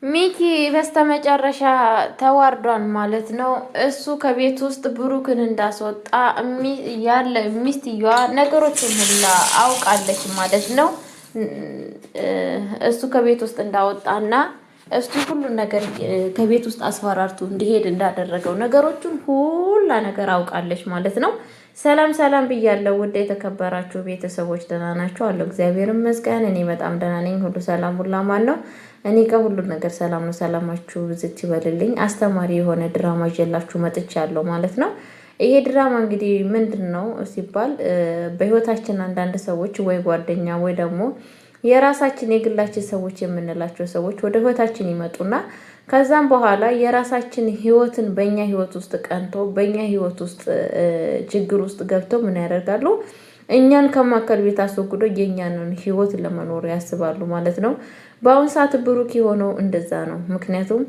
ሚኪ በስተመጨረሻ ተዋርዷል ማለት ነው። እሱ ከቤት ውስጥ ብሩክን እንዳስወጣ ያለ ሚስትየዋ ነገሮችን ሁላ አውቃለች ማለት ነው። እሱ ከቤት ውስጥ እንዳወጣና እሱ ሁሉን ነገር ከቤት ውስጥ አስፈራርቶ እንዲሄድ እንዳደረገው ነገሮችን ሁላ ነገር አውቃለች ማለት ነው። ሰላም ሰላም ብያለሁ። ውድ የተከበራችሁ ቤተሰቦች ደህና ናችሁ? አለሁ እግዚአብሔር ይመስገን እኔ በጣም ደህና ነኝ። ሁሉ ሰላም ሁላ ማን ነው? እኔ ጋር ሁሉ ነገር ሰላም ነው። ሰላማችሁ ብዝት ይበልልኝ። አስተማሪ የሆነ ድራማ ይዤላችሁ መጥቻለሁ ማለት ነው። ይሄ ድራማ እንግዲህ ምንድን ነው ሲባል በህይወታችን አንዳንድ ሰዎች ወይ ጓደኛ ወይ ደግሞ የራሳችን የግላችን ሰዎች የምንላቸው ሰዎች ወደ ህይወታችን ይመጡና ከዛም በኋላ የራሳችን ህይወትን በእኛ ህይወት ውስጥ ቀንቶ በእኛ ህይወት ውስጥ ችግር ውስጥ ገብተው ምን ያደርጋሉ? እኛን ከማከል ቤት አስወግዶ የእኛንን ህይወት ለመኖር ያስባሉ ማለት ነው። በአሁን ሰዓት ብሩክ የሆነው እንደዛ ነው። ምክንያቱም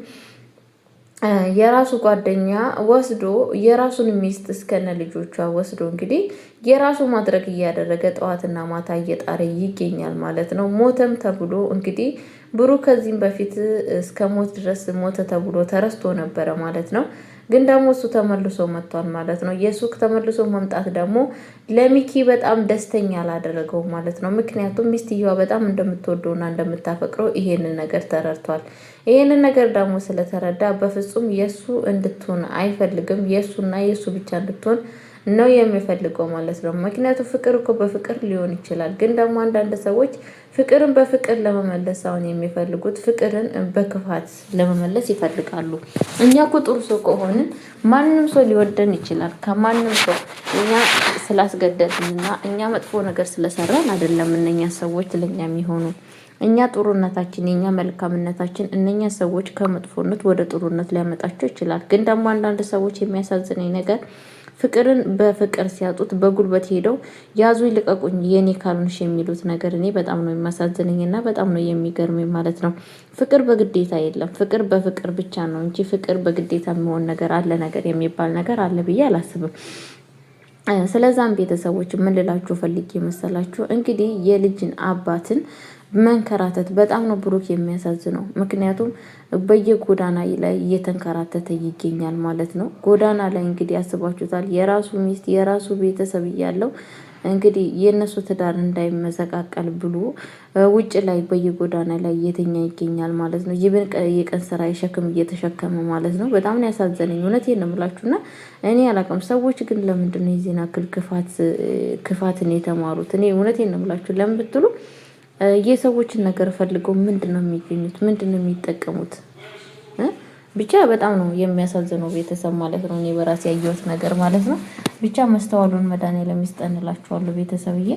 የራሱ ጓደኛ ወስዶ የራሱን ሚስት እስከነ ልጆቿ ወስዶ እንግዲህ የራሱ ማድረግ እያደረገ ጠዋትና ማታ እየጣረ ይገኛል ማለት ነው። ሞተም ተብሎ እንግዲህ ብሩክ ከዚህም በፊት እስከ ሞት ድረስ ሞተ ተብሎ ተረስቶ ነበረ ማለት ነው። ግን ደግሞ እሱ ተመልሶ መጥቷል ማለት ነው። የእሱ ተመልሶ መምጣት ደግሞ ለሚኪ በጣም ደስተኛ አላደረገው ማለት ነው። ምክንያቱም ሚስትየዋ በጣም እንደምትወደውና እንደምታፈቅረው ይሄንን ነገር ተረድቷል። ይሄንን ነገር ደግሞ ስለተረዳ በፍጹም የእሱ እንድትሆን አይፈልግም። የእሱና የእሱ ብቻ እንድትሆን ነው የሚፈልገው ማለት ነው። ምክንያቱም ፍቅር እኮ በፍቅር ሊሆን ይችላል። ግን ደግሞ አንዳንድ ሰዎች ፍቅርን በፍቅር ለመመለስ አሁን የሚፈልጉት ፍቅርን በክፋት ለመመለስ ይፈልጋሉ። እኛ እኮ ጥሩ ሰው ከሆንን ማንም ሰው ሊወደን ይችላል። ከማንም ሰው እኛ ስላስገደድንና እኛ መጥፎ ነገር ስለሰራን አይደለም እነኛ ሰዎች ለኛ የሚሆኑ። እኛ ጥሩነታችን የኛ መልካምነታችን እነኛ ሰዎች ከመጥፎነት ወደ ጥሩነት ሊያመጣቸው ይችላል። ግን ደግሞ አንዳንድ ሰዎች የሚያሳዝነኝ ነገር ፍቅርን በፍቅር ሲያጡት በጉልበት ሄደው ያዙ ይልቀቁኝ የኔ ካልሆንሽ የሚሉት ነገር እኔ በጣም ነው የሚያሳዝነኝና በጣም ነው የሚገርመኝ ማለት ነው። ፍቅር በግዴታ የለም። ፍቅር በፍቅር ብቻ ነው እንጂ ፍቅር በግዴታ የሚሆን ነገር አለ ነገር የሚባል ነገር አለ ብዬ አላስብም። ስለዛም ቤተሰቦች ምን ልላችሁ ፈልጌ መሰላችሁ? እንግዲህ የልጅን አባትን መንከራተት በጣም ነው ብሩክ የሚያሳዝነው። ምክንያቱም በየጎዳና ላይ እየተንከራተተ ይገኛል ማለት ነው። ጎዳና ላይ እንግዲህ ያስባችሁታል። የራሱ ሚስት የራሱ ቤተሰብ እያለው እንግዲህ የእነሱ ትዳር እንዳይመዘቃቀል ብሎ ውጭ ላይ በየጎዳና ላይ እየተኛ ይገኛል ማለት ነው። ይብን የቀን ስራ የሸክም እየተሸከመ ማለት ነው። በጣም ነው ያሳዘነኝ። እውነቴን ነው የምላችሁና እኔ አላውቅም ሰዎች ግን ለምንድን ነው የዚህን ያክል ክፋትን የተማሩት? እኔ እውነቴን ነው የምላችሁ ለምን ብትሉ የሰዎችን ነገር ፈልገው ምንድን ነው የሚገኙት? ምንድን ነው የሚጠቀሙት? ብቻ በጣም ነው የሚያሳዝነው ቤተሰብ ማለት ነው። እኔ በራሴ ያየሁት ነገር ማለት ነው። ብቻ መስተዋሉን መድኃኒዓለም ይስጠን እላችኋለሁ ቤተሰብዬ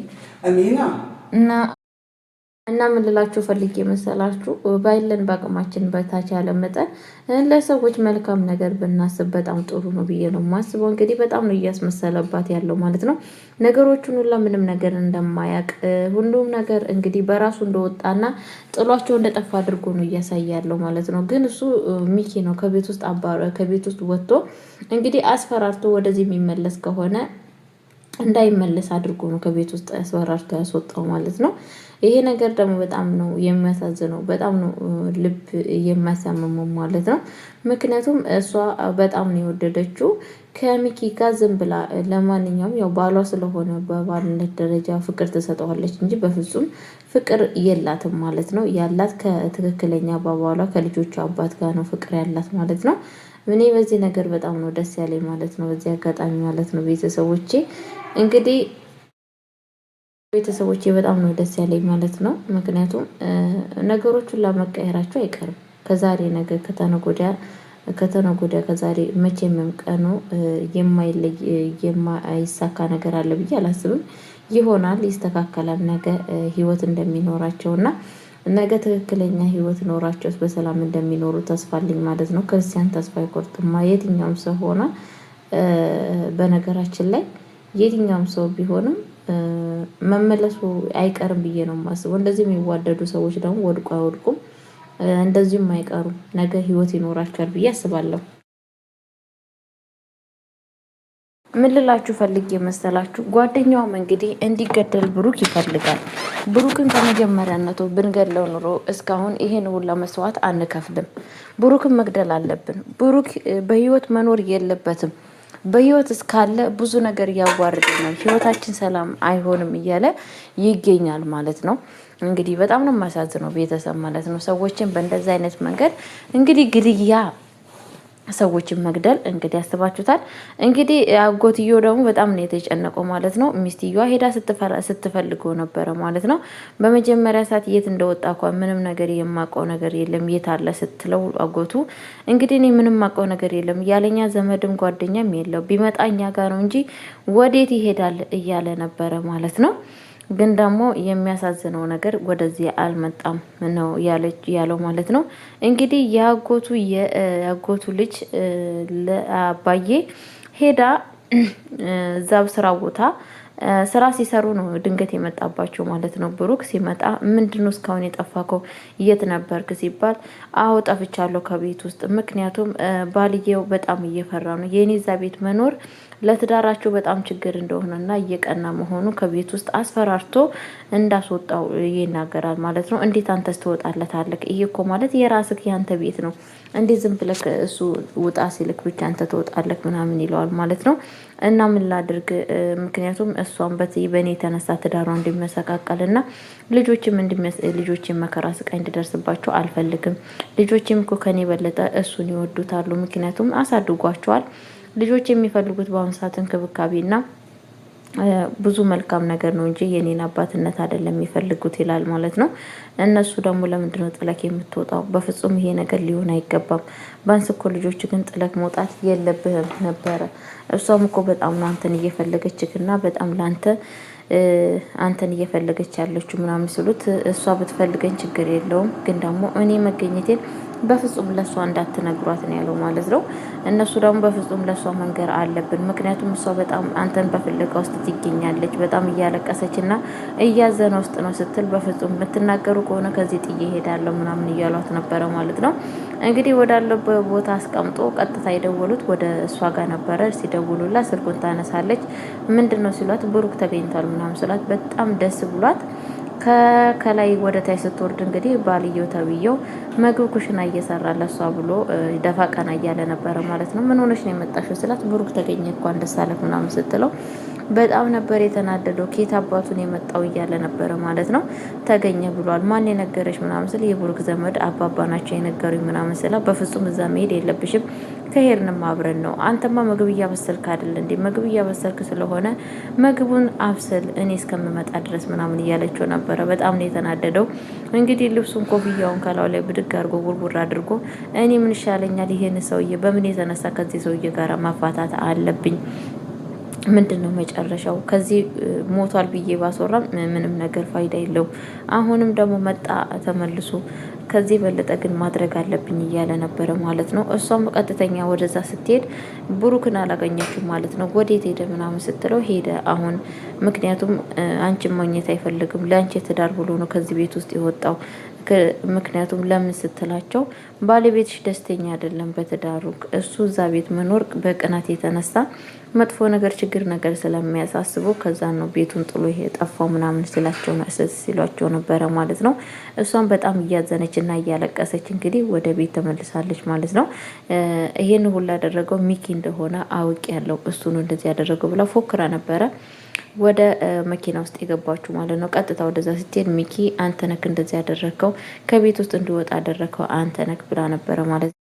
እና ምን ልላችሁ ፈልጌ መሰላችሁ? ባይለን በአቅማችን በታች ያለ መጠን ለሰዎች መልካም ነገር ብናስብ በጣም ጥሩ ነው ብዬ ነው የማስበው። እንግዲህ በጣም ነው እያስመሰለባት ያለው ማለት ነው። ነገሮቹን ሁላ ምንም ነገር እንደማያውቅ ሁሉም ነገር እንግዲህ በራሱ እንደወጣና ጥሏቸው እንደጠፋ አድርጎ ነው እያሳየ ያለው ማለት ነው። ግን እሱ ሚኪ ነው ከቤት ውስጥ ወጥቶ እንግዲህ አስፈራርቶ ወደዚህ የሚመለስ ከሆነ እንዳይመለስ አድርጎ ነው ከቤት ውስጥ አስፈራርቶ ያስወጣው ማለት ነው። ይሄ ነገር ደግሞ በጣም ነው የሚያሳዝነው። በጣም ነው ልብ የሚያሳምመው ማለት ነው። ምክንያቱም እሷ በጣም ነው የወደደችው ከሚኪ ጋር ዝም ብላ ለማንኛውም ያው ባሏ ስለሆነ በባልነት ደረጃ ፍቅር ትሰጠዋለች እንጂ በፍጹም ፍቅር የላትም ማለት ነው። ያላት ከትክክለኛ ባሏ ከልጆቹ አባት ጋር ነው ፍቅር ያላት ማለት ነው። እኔ በዚህ ነገር በጣም ነው ደስ ያለኝ ማለት ነው። በዚህ አጋጣሚ ማለት ነው ቤተሰቦቼ እንግዲህ በጣም ነው ደስ ያለኝ ማለት ነው። ምክንያቱም ነገሮቹን ለመቀየራቸው አይቀርም። ከዛሬ ነገ ከተነገ ወዲያ ከዛሬ መቼም ቀኑ የማይለይ የማይሳካ ነገር አለ ብዬ አላስብም። ይሆናል፣ ይስተካከላል። ነገ ህይወት እንደሚኖራቸው እና ነገ ትክክለኛ ህይወት ኖራቸው በሰላም እንደሚኖሩ ተስፋ አለኝ ማለት ነው። ክርስቲያን ተስፋ አይቆርጥም። የትኛውም ሰው ሆነ በነገራችን ላይ የትኛውም ሰው ቢሆንም መመለሱ አይቀርም ብዬ ነው የማስበው። እንደዚህ የሚዋደዱ ሰዎች ደግሞ ወድቆ አይወድቁም፣ እንደዚሁም አይቀሩም። ነገ ህይወት ይኖራቸዋል ብዬ አስባለሁ። ምን ልላችሁ ፈልጌ መሰላችሁ? ጓደኛውም እንግዲህ እንዲገደል ብሩክ ይፈልጋል። ብሩክን ከመጀመሪያነቱ ብንገድለው ኑሮ እስካሁን ይሄን ሁላ መስዋዕት አንከፍልም። ብሩክን መግደል አለብን። ብሩክ በህይወት መኖር የለበትም። በህይወት እስካለ ብዙ ነገር እያዋርደናል፣ ህይወታችን ሰላም አይሆንም እያለ ይገኛል ማለት ነው። እንግዲህ በጣም ነው የማሳዝነው ቤተሰብ ማለት ነው። ሰዎችን በእንደዚህ አይነት መንገድ እንግዲህ ግድያ ሰዎችን መግደል እንግዲህ ያስባችሁታል። እንግዲህ አጎትዮ ደግሞ በጣም ነው የተጨነቀው ማለት ነው። ሚስትየዋ ሄዳ ስትፈልገው ነበረ ማለት ነው። በመጀመሪያ ሰዓት የት እንደወጣ እንኳ ምንም ነገር የማውቀው ነገር የለም የት አለ ስትለው አጎቱ እንግዲህ እኔ ምንም ማውቀው ነገር የለም ያለኛ ዘመድም ጓደኛም የለው ቢመጣ እኛ ጋር ነው እንጂ ወዴት ይሄዳል እያለ ነበረ ማለት ነው። ግን ደግሞ የሚያሳዝነው ነገር ወደዚህ አልመጣም ነው ያለው ማለት ነው። እንግዲህ የአጎቱ ልጅ ለአባዬ ሄዳ እዛው ስራ ቦታ ስራ ሲሰሩ ነው ድንገት የመጣባቸው ማለት ነው። ብሩክ ሲመጣ ምንድነው እስካሁን የጠፋከው የት ነበርክ ሲባል አዎ ጠፍቻለሁ ከቤት ውስጥ ምክንያቱም ባልየው በጣም እየፈራ ነው የኔ እዛ ቤት መኖር ለትዳራቸው በጣም ችግር እንደሆነና እየቀና መሆኑ ከቤት ውስጥ አስፈራርቶ እንዳስወጣው ይናገራል ማለት ነው። እንዴት አንተስ ትወጣለታለህ? ይሄ እኮ ማለት የራስህ ያንተ ቤት ነው። እንዴት ዝም ብለህ እሱ ውጣ ሲልክ ብቻ አንተ ትወጣለህ ምናምን ይለዋል ማለት ነው። እና ምን ላድርግ ምክንያቱም እሷን በእኔ የተነሳ ትዳሯ እንዲመሰቃቀልና ልጆችም መከራ ስቃይ እንዲደርስባቸው አልፈልግም። ልጆችም እኮ ከኔ የበለጠ እሱን ይወዱታሉ ምክንያቱም አሳድጓቸዋል። ልጆች የሚፈልጉት በአሁኑ ሰዓት እንክብካቤና ብዙ መልካም ነገር ነው እንጂ የኔን አባትነት አይደለም የሚፈልጉት ይላል ማለት ነው። እነሱ ደግሞ ለምንድነው ጥለክ የምትወጣው? በፍጹም ይሄ ነገር ሊሆን አይገባም። ባንስ እኮ ልጆች ግን ጥለክ መውጣት የለብህም ነበረ። እሷም እኮ በጣም ነው አንተን እየፈለገችክና በጣም አንተን እየፈለገች ያለችው ምናምን ስሉት እሷ ብትፈልገኝ ችግር የለውም ግን ደግሞ እኔ መገኘቴን በፍጹም ለሷ እንዳትነግሯት ነው ያለው ማለት ነው። እነሱ ደግሞ በፍጹም ለሷ መንገር አለብን ምክንያቱም እሷ በጣም አንተን በፍለጋ ውስጥ ትገኛለች በጣም እያለቀሰች እና እያዘነ ውስጥ ነው ስትል በፍጹም የምትናገሩ ከሆነ ከዚህ ጥዬ እሄዳለሁ ምናምን እያሏት ነበረ ማለት ነው። እንግዲህ ወዳለበት ቦታ አስቀምጦ ቀጥታ የደወሉት ወደ እሷ ጋር ነበረ። ሲደውሉላት ስልኩን ታነሳለች። ምንድነው ሲሏት ብሩክ ተገኝቷል ምናምን ስላት በጣም ደስ ብሏት ከላይ ወደ ታይ ስትወርድ እንግዲህ ባልየው ተብየው ምግብ ኩሽና እየሰራ ለሷ ብሎ ደፋ ቀና እያለ ነበረ ማለት ነው። ምን ሆነሽ ነው የመጣሽው ስላት ብሩክ ተገኘ እንኳን ደስ አለህ ምናምን ስትለው በጣም ነበር የተናደደው። ኬት አባቱን የመጣው እያለ ነበረ ማለት ነው። ተገኘ ብሏል። ማን የነገረሽ ምናምን ስል የብሩክ ዘመድ አባባ ናቸው የነገሩኝ ምናምን ስላ በፍጹም እዛ መሄድ የለብሽም ከሄድንም አብረን ነው። አንተማ ምግብ እያበሰልክ አይደል እንዴ? ምግብ እያበሰልክ ስለሆነ ምግቡን አብስል እኔ እስከምመጣ ድረስ ምናምን እያለችው ነበረ። በጣም ነው የተናደደው። እንግዲህ ልብሱን ኮፍያውን ከላው ላይ ብድግ አድርጎ ጉርጉር አድርጎ እኔ ምን ይሻለኛል ይሄን ሰውዬ በምን የተነሳ ከዚህ ሰውዬ ጋር ማፋታት አለብኝ ምንድነው መጨረሻው? ከዚህ ሞቷል ብዬ ባስወራም ምንም ነገር ፋይዳ የለውም። አሁንም ደግሞ መጣ ተመልሶ ከዚህ በለጠ ግን ማድረግ አለብኝ እያለ ነበረ ማለት ነው። እሷም ቀጥተኛ ወደዛ ስትሄድ ብሩክን አላገኘችው ማለት ነው። ወዴት ሄደ ምናምን ስትለው ሄደ አሁን ምክንያቱም አንቺን ማግኘት አይፈልግም ለአንቺ ትዳር ብሎ ነው ከዚህ ቤት ውስጥ የወጣው ምክንያቱም ለምን ስትላቸው ባለቤትሽ ደስተኛ አይደለም በትዳሩ እሱ እዛ ቤት መኖር በቅናት የተነሳ መጥፎ ነገር ችግር ነገር ስለሚያሳስበው ከዛ ነው ቤቱን ጥሎ ይሄ ጠፋው ምናምን ሲሏቸው ነበረ ማለት ነው። እሷም በጣም እያዘነች እና እያለቀሰች እንግዲህ ወደ ቤት ተመልሳለች ማለት ነው። ይሄን ሁሉ ያደረገው ሚኪ እንደሆነ አውቅ ያለው እሱ ነው እንደዚህ ያደረገው ብላ ፎክራ ነበረ ወደ መኪና ውስጥ የገባችሁ ማለት ነው። ቀጥታ ወደዛ ስትሄድ ሚኪ አንተ ነክ እንደዚህ ያደረከው ከቤት ውስጥ እንዲወጣ ያደረከው አንተ ነክ ብላ ነበረ ማለት ነው።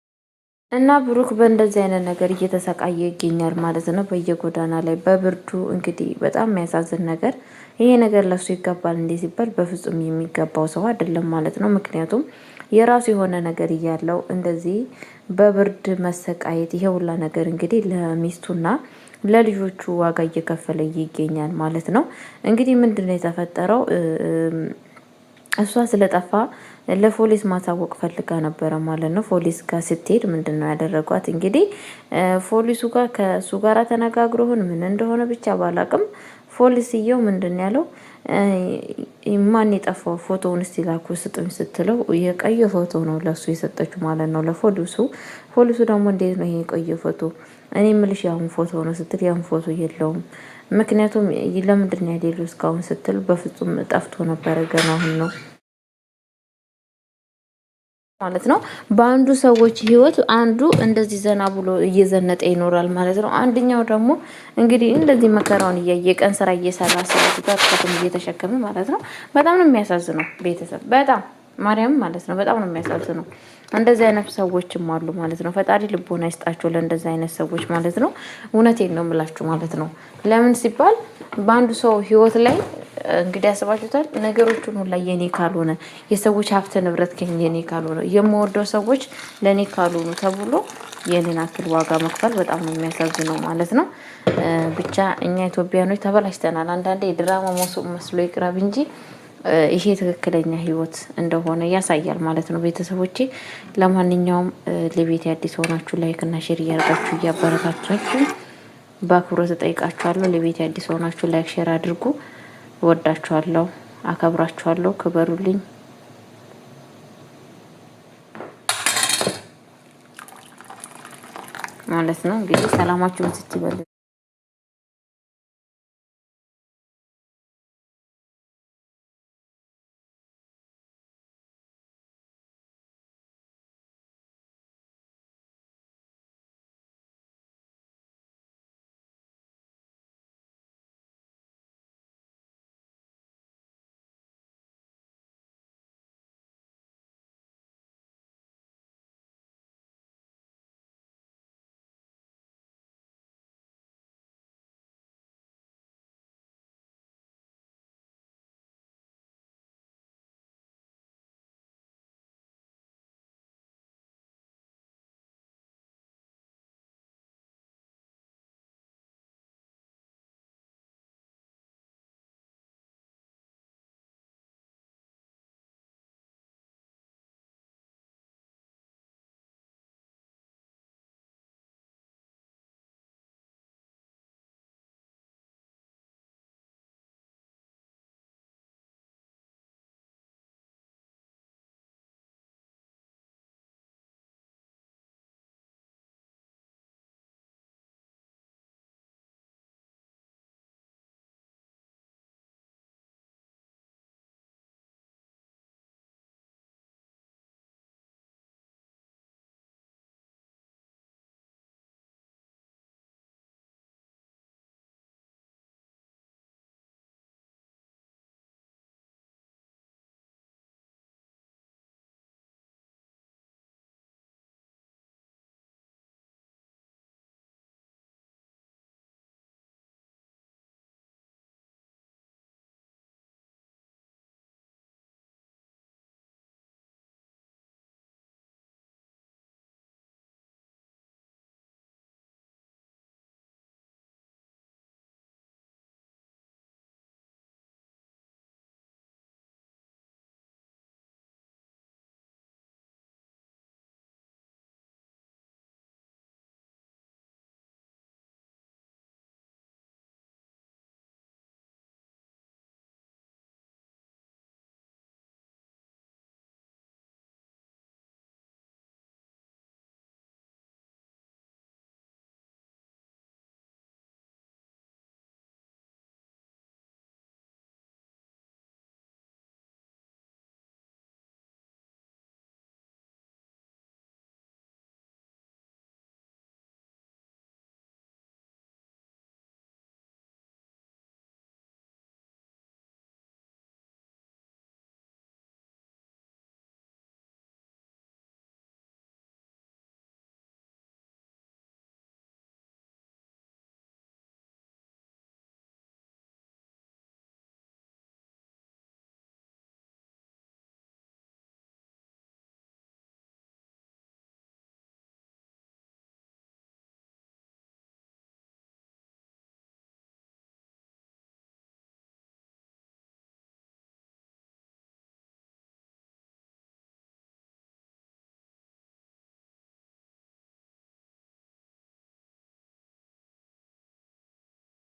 እና ብሩክ በእንደዚህ አይነት ነገር እየተሰቃየ ይገኛል ማለት ነው። በየጎዳና ላይ በብርዱ እንግዲህ በጣም የሚያሳዝን ነገር ይሄ ነገር ለሱ ይገባል እንዴ ሲባል በፍጹም የሚገባው ሰው አይደለም ማለት ነው። ምክንያቱም የራሱ የሆነ ነገር እያለው እንደዚህ በብርድ መሰቃየት ይሄ ሁላ ነገር እንግዲህ ለሚስቱና ለልጆቹ ዋጋ እየከፈለ ይገኛል ማለት ነው። እንግዲህ ምንድነው የተፈጠረው? እሷ ስለጠፋ ለፖሊስ ማሳወቅ ፈልጋ ነበረ ማለት ነው። ፖሊስ ጋር ስትሄድ ምንድነው ያደረጓት? እንግዲህ ፖሊሱ ጋር ከሱ ጋር ተነጋግሮን ምን እንደሆነ ብቻ ባላቅም ፖሊስየው ምንድን ያለው ማን የጠፋው ፎቶውን እስቲ ላኩ ስጡኝ ስትለው የቀየ ፎቶ ነው ለሱ የሰጠችው ማለት ነው ለፖሊሱ። ፖሊሱ ደግሞ እንዴት ነው ይሄ የቆየ ፎቶ እኔ የምልሽ ያሁን ፎቶ ነው ስትል ያሁን ፎቶ የለውም። ምክንያቱም ለምንድን ነው ያሌለው እስካሁን ስትል በፍጹም ጠፍቶ ነበረ ገና አሁን ነው ማለት ነው። በአንዱ ሰዎች ህይወት አንዱ እንደዚህ ዘና ብሎ እየዘነጠ ይኖራል ማለት ነው። አንደኛው ደግሞ እንግዲህ እንደዚህ መከራውን እያየ ቀን ስራ እየሰራ ሰዎች ጋር እየተሸከመ ማለት ነው። በጣም ነው የሚያሳዝነው ቤተሰብ በጣም ማርያም ማለት ነው። በጣም ነው የሚያሳዝነው። እንደዚህ አይነት ሰዎችም አሉ ማለት ነው። ፈጣሪ ልቦና ይስጣቸው ለእንደዚህ አይነት ሰዎች ማለት ነው። እውነቴን ነው የምላችሁ ማለት ነው። ለምን ሲባል በአንዱ ሰው ህይወት ላይ እንግዲህ ያስባችሁታል። ነገሮቹን ሁላ የኔ ካልሆነ የሰዎች ሀብት ንብረት የኔ ካልሆነ የምወደው ሰዎች ለእኔ ካልሆኑ ተብሎ የኔን አክል ዋጋ መክፈል በጣም ነው የሚያሳዝነው ማለት ነው። ብቻ እኛ ኢትዮጵያኖች ተበላሽተናል። አንዳንዴ የድራማ መስሎ ይቅረብ እንጂ ይሄ ትክክለኛ ህይወት እንደሆነ ያሳያል ማለት ነው። ቤተሰቦቼ ለማንኛውም ለቤት አዲስ ሆናችሁ ላይክ እና ሼር እያደረጋችሁ እያበረታታችሁ በአክብሮት እጠይቃችኋለሁ። ለቤት አዲስ ሆናችሁ ላይክ ሼር አድርጉ። እወዳችኋለሁ፣ አከብራችኋለሁ። ክበሩልኝ ማለት ነው። እንግዲህ ሰላማችሁን ስትበሉ